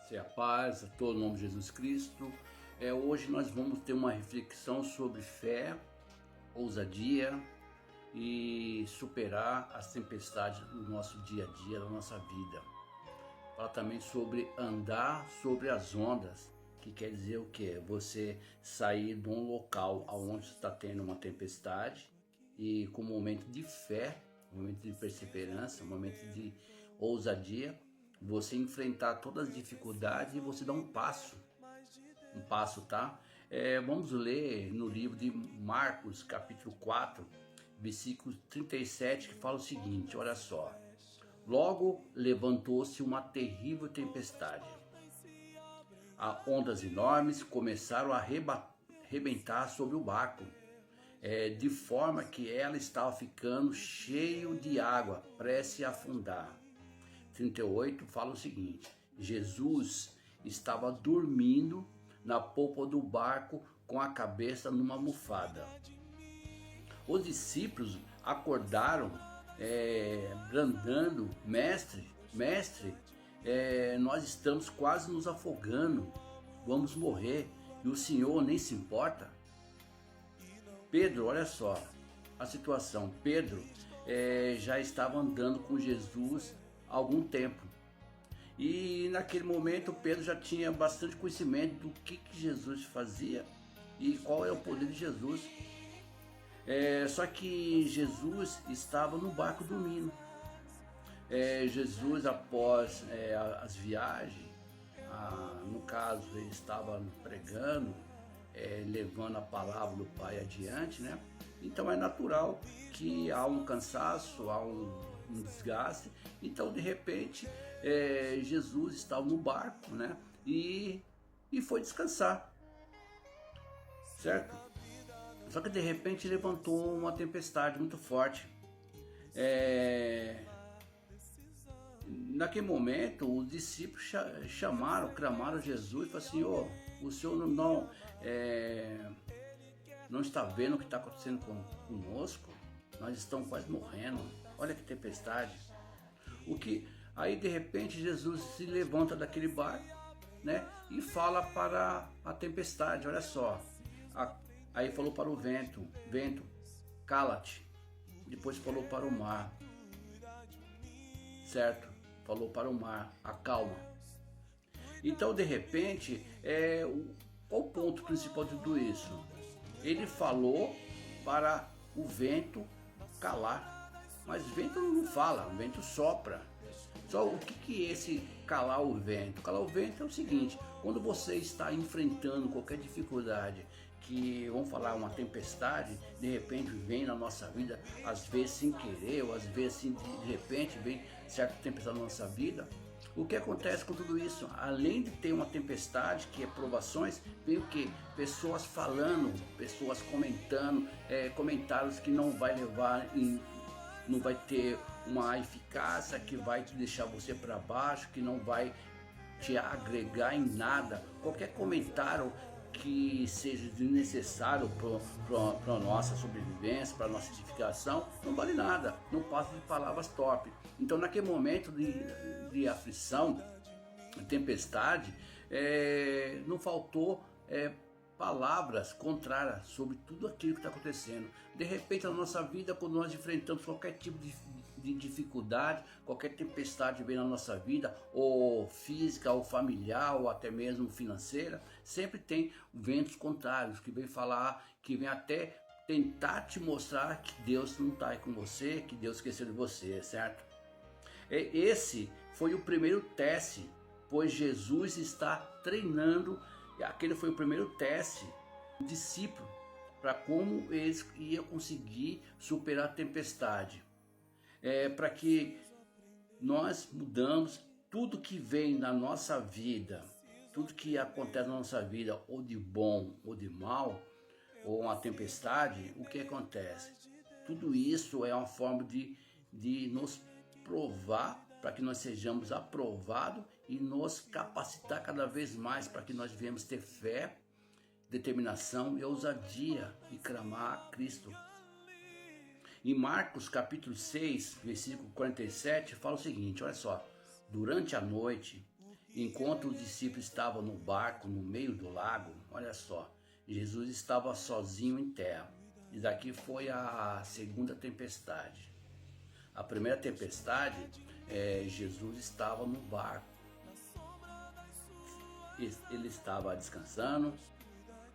Seja a paz, a todo nome de Jesus Cristo. Hoje nós vamos ter uma reflexão sobre fé, ousadia e superar as tempestades do nosso dia a dia, da nossa vida. Fala também sobre andar sobre as ondas, que quer dizer o quê? Você sair de um local onde está tendo uma tempestade e com um momento de fé, um momento de perseverança, um momento de ousadia, você enfrentar todas as dificuldades e você dar um passo, tá? Vamos ler no livro de Marcos, capítulo 4, versículo 37, que fala o seguinte, olha só. Logo levantou-se uma terrível tempestade. Ondas enormes começaram a arrebentar sobre o barco, de forma que ela estava ficando cheio de água, prestes a afundar. 38 fala o seguinte: Jesus estava dormindo na polpa do barco com a cabeça numa almofada. Os discípulos acordaram, bradando: Mestre, nós estamos quase nos afogando, vamos morrer, e o Senhor nem se importa? Pedro, olha só a situação. Pedro já estava andando com Jesus há algum tempo. E naquele momento Pedro já tinha bastante conhecimento do que Jesus fazia e qual é o poder de Jesus. Só que Jesus estava no barco dormindo. Jesus, após as viagens, no caso ele estava pregando, levando a palavra do Pai adiante, né? Então é natural que há um cansaço, há um desgaste. Então de repente Jesus estava no barco, né? E foi descansar, certo? Só que de repente levantou uma tempestade muito forte. Naquele momento os discípulos clamaram Jesus e falaram assim: o Senhor não está vendo o que está acontecendo conosco? Nós estamos quase morrendo, olha que tempestade. Aí de repente Jesus se levanta daquele barco, né, e fala para a tempestade, olha só. Aí falou para o vento, cala-te. Depois falou para o mar, certo? Falou para o mar, acalma. Então de repente, qual o ponto principal de tudo isso? Ele falou para o vento calar, mas vento não fala, o vento sopra. Só o que é esse calar o vento? Calar o vento é o seguinte: quando você está enfrentando qualquer dificuldade, que vamos falar uma tempestade, de repente vem na nossa vida, às vezes sem querer, ou às vezes assim, de repente vem certa tempestade na nossa vida. O que acontece com tudo isso? Além de ter uma tempestade, que é provações, vem o que? Pessoas falando, pessoas comentando, comentários que não vai levar não vai ter uma eficácia, que vai te deixar você para baixo, que não vai te agregar em nada. Qualquer comentário que seja desnecessário para a nossa sobrevivência, para a nossa edificação, não vale nada, não passa de palavras torpes. Então naquele momento de aflição, tempestade, não faltou palavras contrárias sobre tudo aquilo que está acontecendo. De repente na nossa vida, quando nós enfrentamos qualquer tipo de dificuldade, qualquer tempestade vem na nossa vida, ou física, ou familiar, ou até mesmo financeira, sempre tem ventos contrários que vem falar, que vem até tentar te mostrar que Deus não está aí com você, que Deus esqueceu de você, certo? Esse foi o primeiro teste, pois Jesus está treinando. Aquele foi o primeiro teste do discípulo para como eles iam conseguir superar a tempestade. Para que nós mudamos tudo que vem na nossa vida, tudo que acontece na nossa vida, ou de bom ou de mal, ou uma tempestade, o que acontece? Tudo isso é uma forma de nos provar, para que nós sejamos aprovados e nos capacitar cada vez mais para que nós venhamos ter fé, determinação e ousadia e clamar a Cristo. Em Marcos capítulo 6, versículo 47, fala o seguinte, olha só: durante a noite enquanto os discípulos estavam no barco no meio do lago, olha só, Jesus estava sozinho em terra. E daqui foi a segunda tempestade. A primeira tempestade, Jesus estava no barco. Ele estava descansando,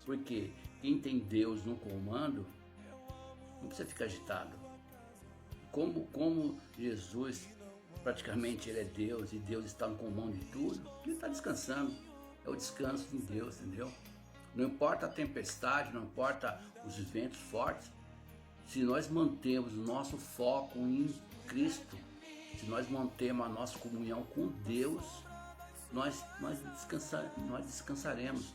porque quem tem Deus no comando não precisa ficar agitado. Como Jesus, praticamente ele é Deus e Deus está no comando de tudo, ele está descansando. É o descanso em Deus, entendeu? Não importa a tempestade, não importa os ventos fortes, se nós mantemos o nosso foco em Cristo, se nós mantemos a nossa comunhão com Deus, nós descansaremos.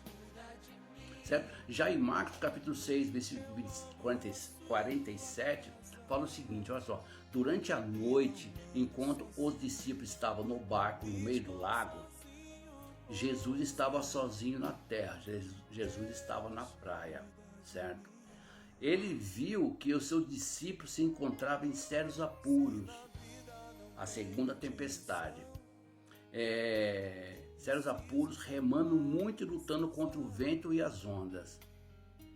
Certo? Já em Marcos capítulo 6, versículo 47, fala o seguinte, olha só: durante a noite, enquanto os discípulos estavam no barco no meio do lago, Jesus estava sozinho na terra, Jesus estava na praia, certo? Ele viu que os seus discípulos se encontravam em sérios apuros, a segunda tempestade. Sérios apuros, remando muito e lutando contra o vento e as ondas,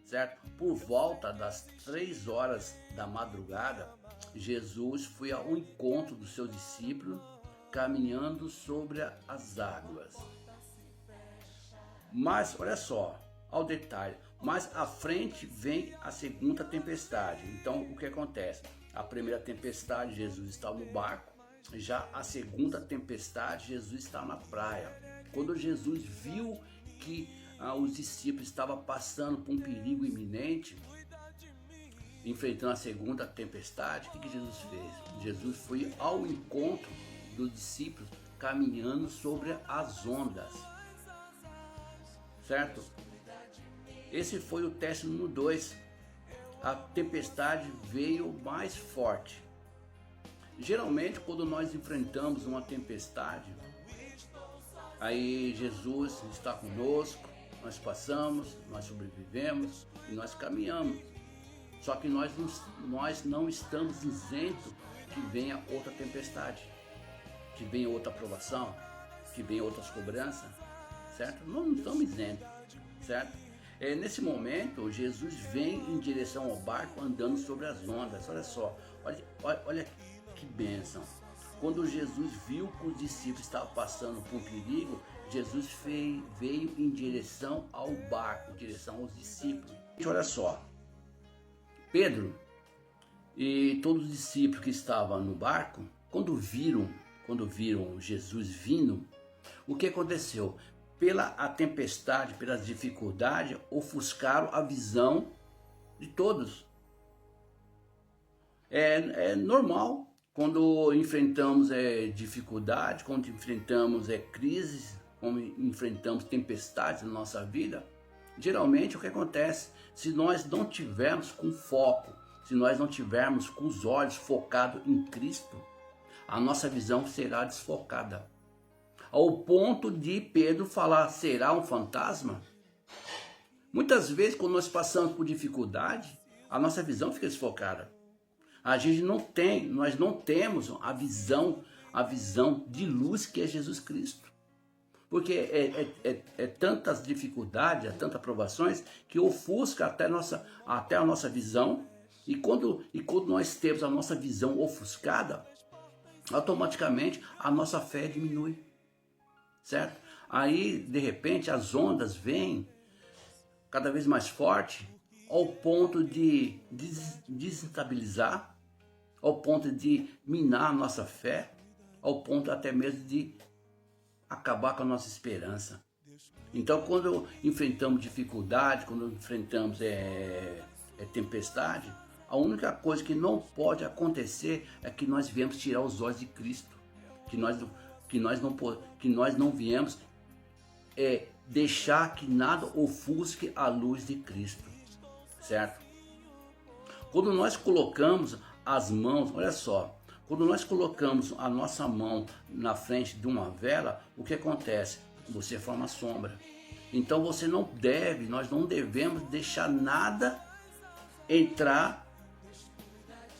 certo? Por volta das 3 horas da madrugada, Jesus foi ao encontro dos seus discípulos, caminhando sobre as águas. Mas, olha só, ao detalhe, mais à frente vem a segunda tempestade. Então, o que acontece? A primeira tempestade, Jesus está no barco. Já a segunda tempestade, Jesus está na praia. Quando Jesus viu que os discípulos estavam passando por um perigo iminente, enfrentando a segunda tempestade, o que Jesus fez? Jesus foi ao encontro dos discípulos, caminhando sobre as ondas, certo? Esse foi o teste número 2. A tempestade veio mais forte. Geralmente, quando nós enfrentamos uma tempestade, aí Jesus está conosco, nós passamos, nós sobrevivemos e nós caminhamos. Só que nós não estamos isentos que venha outra tempestade, que venha outra provação, que venha outras cobranças, certo? Nós não estamos isentos, certo? Nesse momento, Jesus vem em direção ao barco andando sobre as ondas. Olha só, olha que bênção. Quando Jesus viu que os discípulos estavam passando por um perigo, Jesus veio em direção ao barco, em direção aos discípulos. Olha só, Pedro e todos os discípulos que estavam no barco, quando viram Jesus vindo, o que aconteceu? Pela tempestade, pelas dificuldades, ofuscaram a visão de todos. É normal. Quando enfrentamos dificuldade, quando enfrentamos crises, quando enfrentamos tempestades na nossa vida, geralmente o que acontece? Se nós não tivermos com foco, se nós não tivermos com os olhos focados em Cristo, a nossa visão será desfocada. Ao ponto de Pedro falar, será um fantasma? Muitas vezes, quando nós passamos por dificuldade, a nossa visão fica desfocada. Nós não temos a visão de luz que é Jesus Cristo. Porque é tantas dificuldades, é tantas provações que ofusca até a nossa visão. E quando nós temos a nossa visão ofuscada, automaticamente a nossa fé diminui, certo? Aí, de repente, as ondas vêm cada vez mais forte, ao ponto de desestabilizar, ao ponto de minar a nossa fé, ao ponto até mesmo de acabar com a nossa esperança. Então, quando enfrentamos dificuldade, quando enfrentamos tempestade, a única coisa que não pode acontecer é que nós viemos tirar os olhos de Cristo, que nós não viemos deixar que nada ofusque a luz de Cristo, certo? Quando nós colocamos as mãos, olha só, quando nós colocamos a nossa mão na frente de uma vela, o que acontece? Você forma sombra. Então nós não devemos deixar nada entrar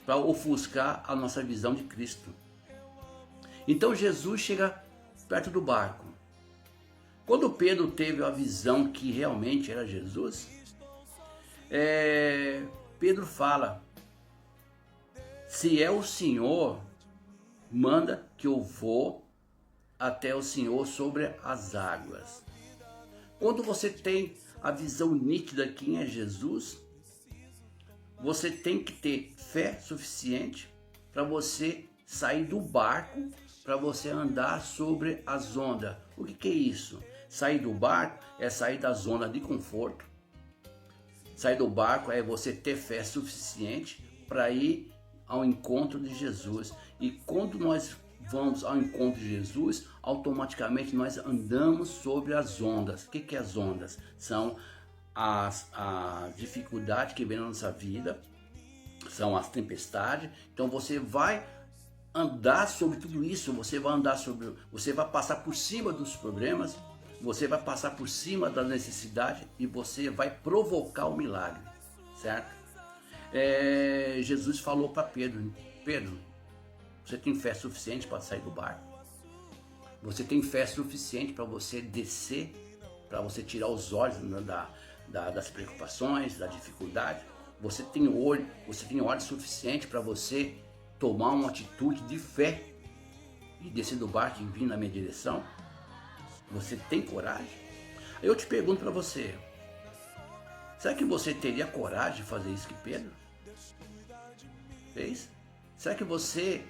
para ofuscar a nossa visão de Cristo. Então Jesus chega perto do barco. Quando Pedro teve a visão que realmente era Jesus, Pedro fala: se é o Senhor, manda que eu vou até o Senhor sobre as águas. Quando você tem a visão nítida de quem é Jesus, você tem que ter fé suficiente para você sair do barco, para você andar sobre as ondas. O que é isso? Sair do barco é sair da zona de conforto. Sair do barco é você ter fé suficiente para ir ao encontro de Jesus. E quando nós vamos ao encontro de Jesus, automaticamente nós andamos sobre as ondas. O que é as ondas? São a dificuldade que vem na nossa vida, são as tempestades. Então você vai andar sobre tudo isso, você vai passar por cima dos problemas, você vai passar por cima da necessidade e você vai provocar o milagre, certo? Jesus falou para Pedro: Pedro, você tem fé suficiente para sair do barco? Você tem fé suficiente para você descer, para você tirar os olhos das preocupações, da dificuldade? Você tem olho suficiente para você tomar uma atitude de fé e descer do barco e vir na minha direção? Você tem coragem? Eu te pergunto para você: será que você teria coragem de fazer isso que Pedro fez? Será que você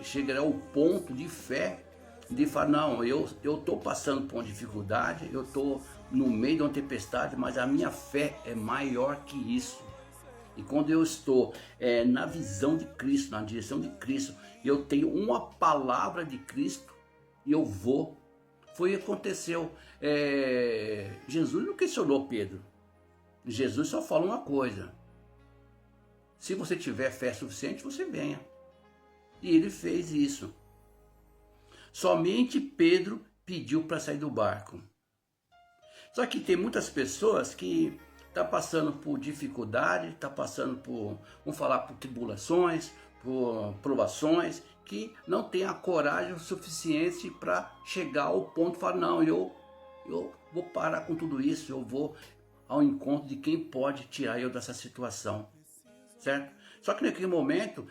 chegará ao ponto de fé de falar: não, eu estou passando por uma dificuldade, eu estou no meio de uma tempestade, mas a minha fé é maior que isso. E quando eu estou na visão de Cristo, na direção de Cristo, eu tenho uma palavra de Cristo e eu vou. Foi o que aconteceu. Jesus não questionou Pedro. Jesus só falou uma coisa: se você tiver fé suficiente, você venha. E ele fez isso. Somente Pedro pediu para sair do barco. Só que tem muitas pessoas que estão passando por dificuldade, estão passando por, vamos falar, por tribulações, por provações, que não tem a coragem suficiente para chegar ao ponto de falar: não, eu vou parar com tudo isso, eu vou ao encontro de quem pode tirar eu dessa situação, certo? Só que naquele momento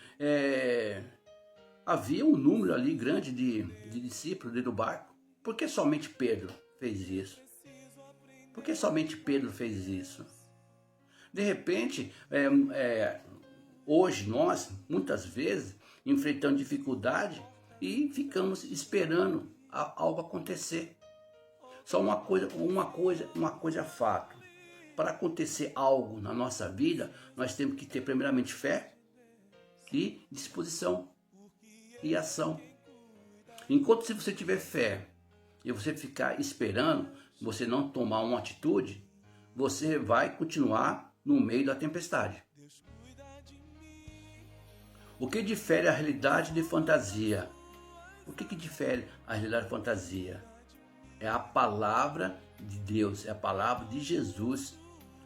havia um número ali grande de discípulos dentro do barco. Por que somente Pedro fez isso? Por que somente Pedro fez isso? De repente, hoje nós, muitas vezes, enfrentamos dificuldade e ficamos esperando algo acontecer. Só uma coisa é fato: para acontecer algo na nossa vida, nós temos que ter primeiramente fé e disposição e ação. Enquanto se você tiver fé e você ficar esperando, você não tomar uma atitude, você vai continuar no meio da tempestade. O que difere a realidade de fantasia? O que difere a realidade de fantasia? É a palavra de Deus, é a palavra de Jesus.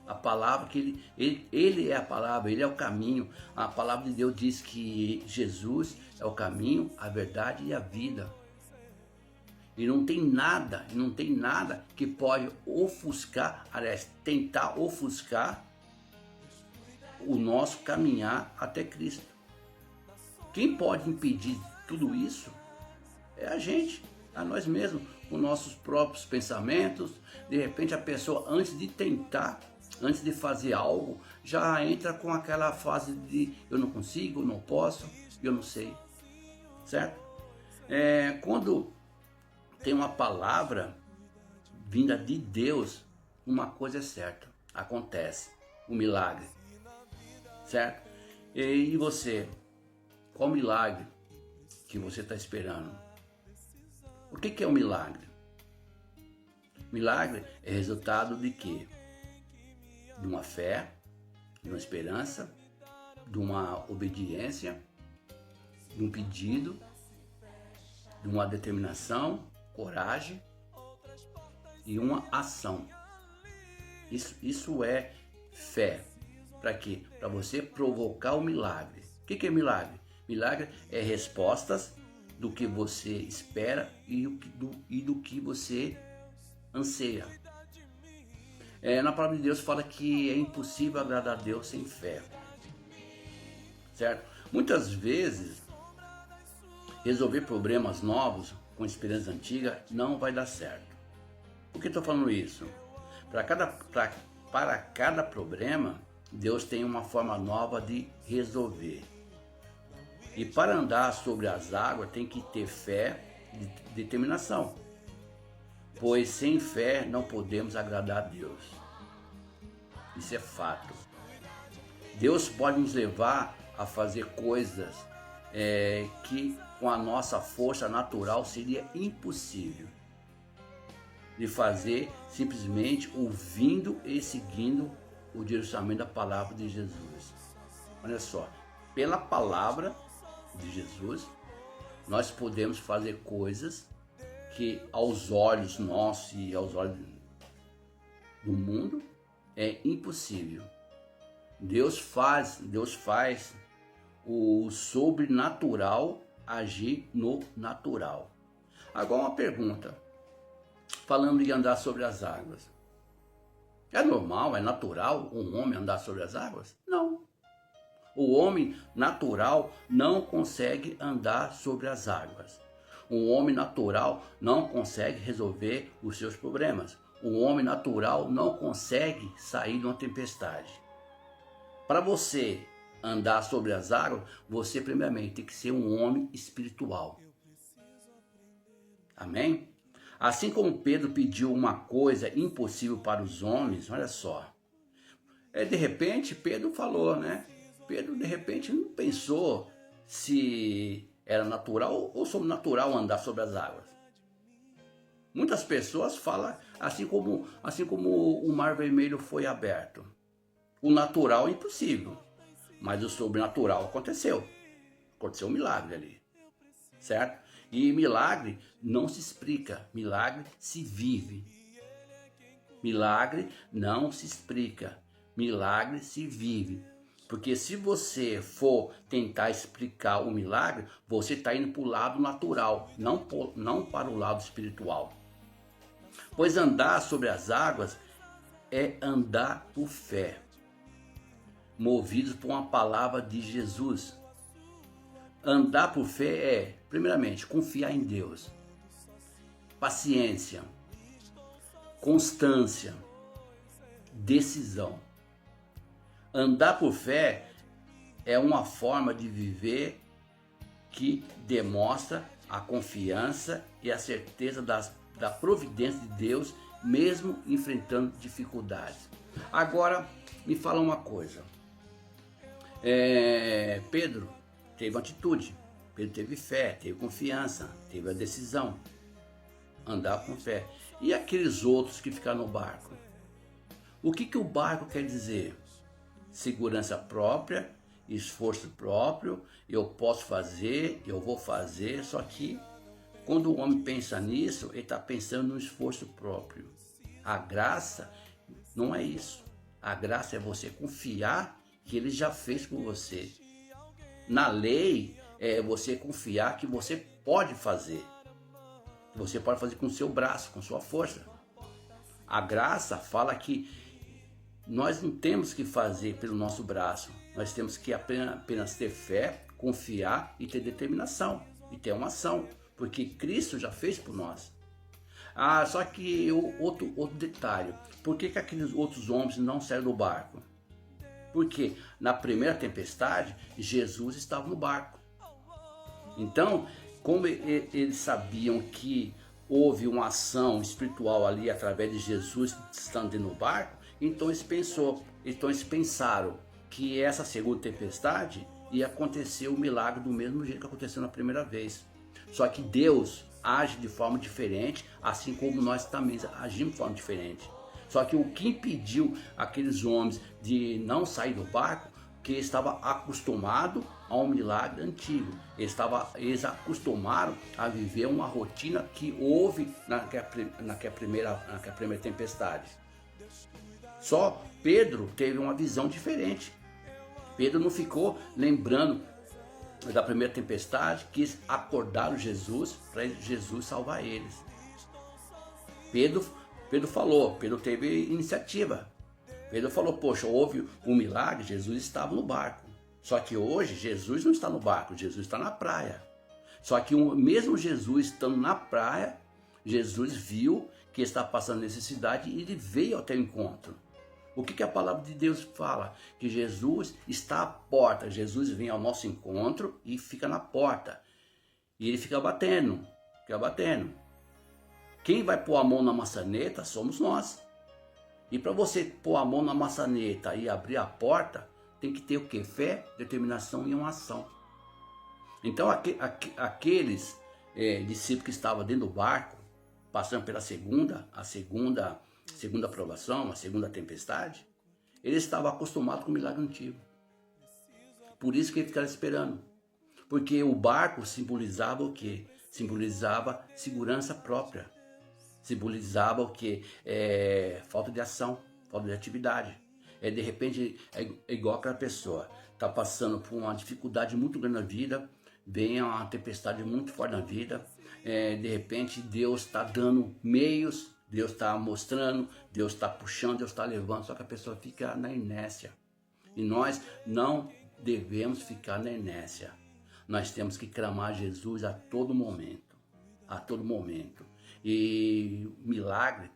A palavra que ele é a palavra, ele é o caminho. A palavra de Deus diz que Jesus é o caminho, a verdade e a vida. E não tem nada que pode ofuscar, aliás, tentar ofuscar o nosso caminhar até Cristo. Quem pode impedir tudo isso é a gente, a nós mesmos, com nossos próprios pensamentos. De repente a pessoa, antes de tentar, antes de fazer algo, já entra com aquela fase de eu não consigo, eu não posso, eu não sei, certo? Quando tem uma palavra vinda de Deus, uma coisa é certa: acontece o milagre, certo? E você, qual milagre que você está esperando? O que é um milagre? Milagre é resultado de quê? De uma fé, de uma esperança, de uma obediência, de um pedido, de uma determinação, coragem e uma ação. Isso é fé. Para quê? Para você provocar o milagre. O que é milagre? Milagre é respostas do que você espera e do que você anseia. Na palavra de Deus fala que é impossível agradar a Deus sem fé, certo? Muitas vezes, resolver problemas novos com experiência antiga não vai dar certo. Por que estou falando isso? Para cada problema, Deus tem uma forma nova de resolver. E para andar sobre as águas tem que ter fé e determinação. Pois sem fé não podemos agradar a Deus. Isso é fato. Deus pode nos levar a fazer coisas que com a nossa força natural seria impossível de fazer, simplesmente ouvindo e seguindo o direcionamento da palavra de Jesus. Olha só, pela palavra de Jesus, nós podemos fazer coisas que aos olhos nossos e aos olhos do mundo é impossível. Deus faz o sobrenatural agir no natural. Agora uma pergunta, falando de andar sobre as águas. É normal, é natural um homem andar sobre as águas? Não. O homem natural não consegue andar sobre as águas. Um homem natural não consegue resolver os seus problemas. Um homem natural não consegue sair de uma tempestade. Para você andar sobre as águas, você primeiramente tem que ser um homem espiritual. Amém? Assim como Pedro pediu uma coisa impossível para os homens, olha só. De repente, Pedro falou, né? Pedro, de repente, não pensou se era natural ou sobrenatural andar sobre as águas. Muitas pessoas falam assim como o Mar Vermelho foi aberto. O natural é impossível, mas o sobrenatural aconteceu. Aconteceu um milagre ali, certo? E milagre não se explica, milagre se vive. Milagre não se explica, milagre se vive. Porque se você for tentar explicar o milagre, você está indo para o lado natural, não para o lado espiritual. Pois andar sobre as águas é andar por fé, movidos por uma palavra de Jesus. Andar por fé é, primeiramente, confiar em Deus, paciência, constância, decisão. Andar por fé é uma forma de viver que demonstra a confiança e a certeza da providência de Deus, mesmo enfrentando dificuldades. Agora, me fala uma coisa. Pedro teve atitude, Pedro teve fé, teve confiança, teve a decisão. Andar com fé. E aqueles outros que ficaram no barco? O que o barco quer dizer? Segurança própria, esforço próprio, eu posso fazer, eu vou fazer, só que quando o homem pensa nisso, ele está pensando no esforço próprio. A graça não é isso. A graça é você confiar que ele já fez por você. Na lei, é você confiar que você pode fazer. Você pode fazer com o seu braço, com sua força. A graça fala que nós não temos que fazer pelo nosso braço. Nós temos que apenas ter fé, confiar e ter determinação. E ter uma ação. Porque Cristo já fez por nós. Só que outro detalhe. Por que aqueles outros homens não saíram do barco? Porque na primeira tempestade, Jesus estava no barco. Então, como eles sabiam que houve uma ação espiritual ali através de Jesus estando dentro do barco, então eles pensaram que essa segunda tempestade ia acontecer o milagre do mesmo jeito que aconteceu na primeira vez. Só que Deus age de forma diferente, assim como nós também agimos de forma diferente. Só que o que impediu aqueles homens de não sair do barco, que eles estavam acostumados a um milagre antigo. Eles acostumaram a viver uma rotina que houve naquela primeira tempestade. Só Pedro teve uma visão diferente. Pedro não ficou lembrando da primeira tempestade, quis acordar Jesus para Jesus salvar eles. Pedro Pedro falou, Pedro teve iniciativa. Pedro falou, poxa, houve um milagre, Jesus estava no barco. Só que hoje Jesus não está no barco, Jesus está na praia. Só que mesmo Jesus estando na praia, Jesus viu que está passando necessidade e ele veio até o encontro. O que a palavra de Deus fala? Que Jesus está à porta, Jesus vem ao nosso encontro e fica na porta. E ele fica batendo, fica batendo. Quem vai pôr a mão na maçaneta somos nós. E para você pôr a mão na maçaneta e abrir a porta, tem que ter o quê? Fé, determinação e uma ação. Então aqueles discípulos que estavam dentro do barco, passando pela segunda provação, a segunda tempestade, eles estavam acostumados com o milagre antigo. Por isso que eles ficaram esperando. Porque o barco simbolizava o quê? Simbolizava segurança própria. Simbolizava o quê? Falta de ação, falta de atividade. De repente, é igual aquela pessoa, está passando por uma dificuldade muito grande na vida, vem uma tempestade muito forte na vida, de repente Deus está dando meios, Deus está mostrando, Deus está puxando, Deus está levando, só que a pessoa fica na inércia. E nós não devemos ficar na inércia. Nós temos que clamar Jesus a todo momento, a todo momento. E milagre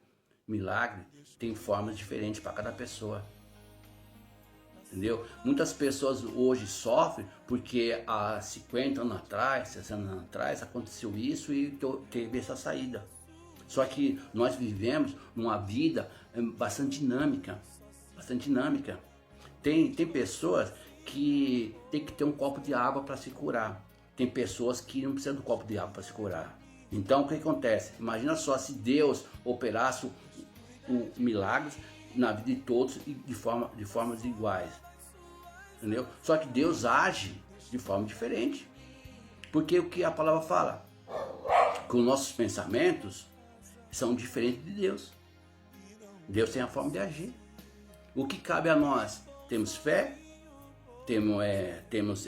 tem formas diferentes para cada pessoa. Entendeu? Muitas pessoas hoje sofrem porque há 50 anos atrás, 60 anos atrás, aconteceu isso e teve essa saída. Só que nós vivemos numa vida bastante dinâmica, bastante dinâmica. Tem pessoas que tem que ter um copo de água para se curar. Tem pessoas que não precisam do copo de água para se curar. Então o que acontece? Imagina só se Deus operasse milagres na vida de todos e de formas iguais. Entendeu? Só que Deus age de forma diferente. Porque o que a palavra fala? Que os nossos pensamentos são diferentes de Deus. Deus tem a forma de agir. O que cabe a nós? Temos fé, temos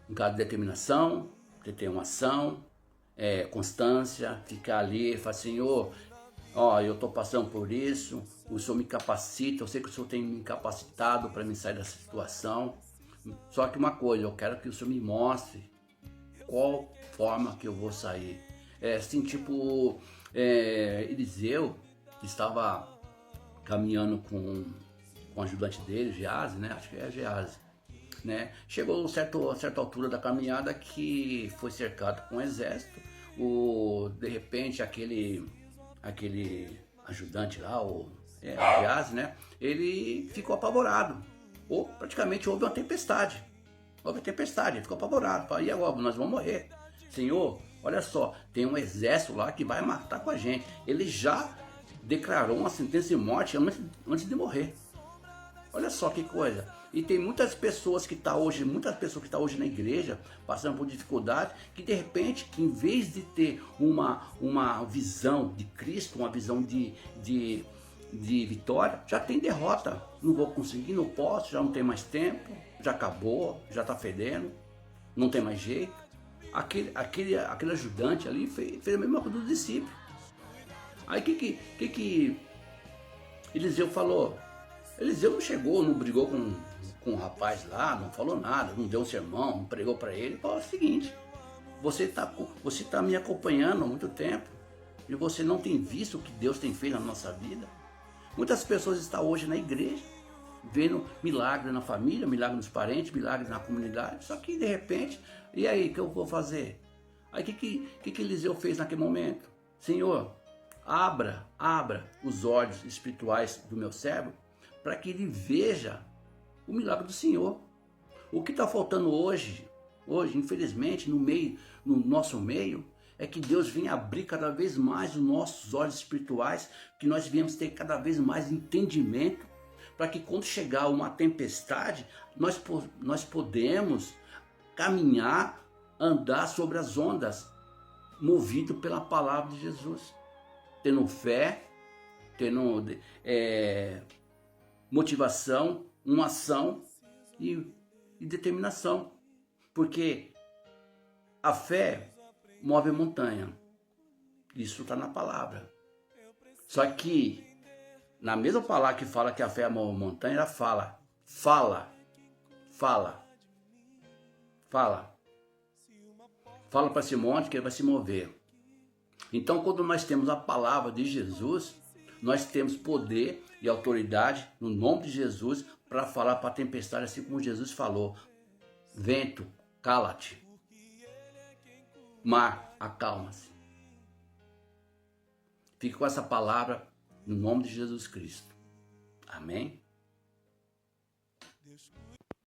um caso de determinação, ter uma ação, constância, ficar ali e falar, Senhor, eu estou passando por isso, o Senhor me capacita, eu sei que o Senhor tem me capacitado para me sair dessa situação. Só que uma coisa, eu quero que o Senhor me mostre qual forma que eu vou sair. Assim, tipo, Eliseu, que estava caminhando com o ajudante dele, Geazi, né? Acho que é Geazi, né? Chegou a certa altura da caminhada que foi cercado com um exército. De repente, aquele ajudante lá, o Geazi, né? Ele ficou apavorado. Ou praticamente houve uma tempestade. Ele ficou apavorado. Falou, e agora? Nós vamos morrer. Senhor, olha só, tem um exército lá que vai matar com a gente. Ele já declarou uma sentença de morte antes de morrer. Olha só que coisa. E tem muitas pessoas que estão hoje na igreja, passando por dificuldade, que de repente, em vez de ter uma visão de Cristo, uma visão de vitória, já tem derrota. Não vou conseguir, não posso, já não tem mais tempo, já acabou, já está fedendo, não tem mais jeito. Aquele ajudante ali fez a mesma coisa dos discípulos. Aí que Eliseu falou? Eliseu não chegou, não brigou com o rapaz lá, não falou nada, não deu um sermão, não pregou para ele. Falou o seguinte, você tá me acompanhando há muito tempo e você não tem visto o que Deus tem feito na nossa vida. Muitas pessoas estão hoje na igreja, vendo milagre na família, milagre nos parentes, milagre na comunidade, só que de repente, e aí, o que eu vou fazer? Aí o que Eliseu fez naquele momento? Senhor, abra os olhos espirituais do meu servo, para que ele veja o milagre do Senhor. O que está faltando hoje, infelizmente, no nosso meio, é que Deus venha abrir cada vez mais os nossos olhos espirituais, que nós venhamos ter cada vez mais entendimento, para que quando chegar uma tempestade, nós podemos caminhar, andar sobre as ondas, movido pela palavra de Jesus, tendo fé, tendo motivação, uma ação e determinação, porque a fé move a montanha Isso está na palavra. Só que, na mesma palavra que fala que a fé é uma montanha, ela fala. Fala para esse monte que ele vai se mover. Então, quando nós temos a palavra de Jesus, nós temos poder e autoridade no nome de Jesus para falar para a tempestade, assim como Jesus falou: vento, cala-te. Mar, acalma-se. Fique com essa palavra no nome de Jesus Cristo. Amém?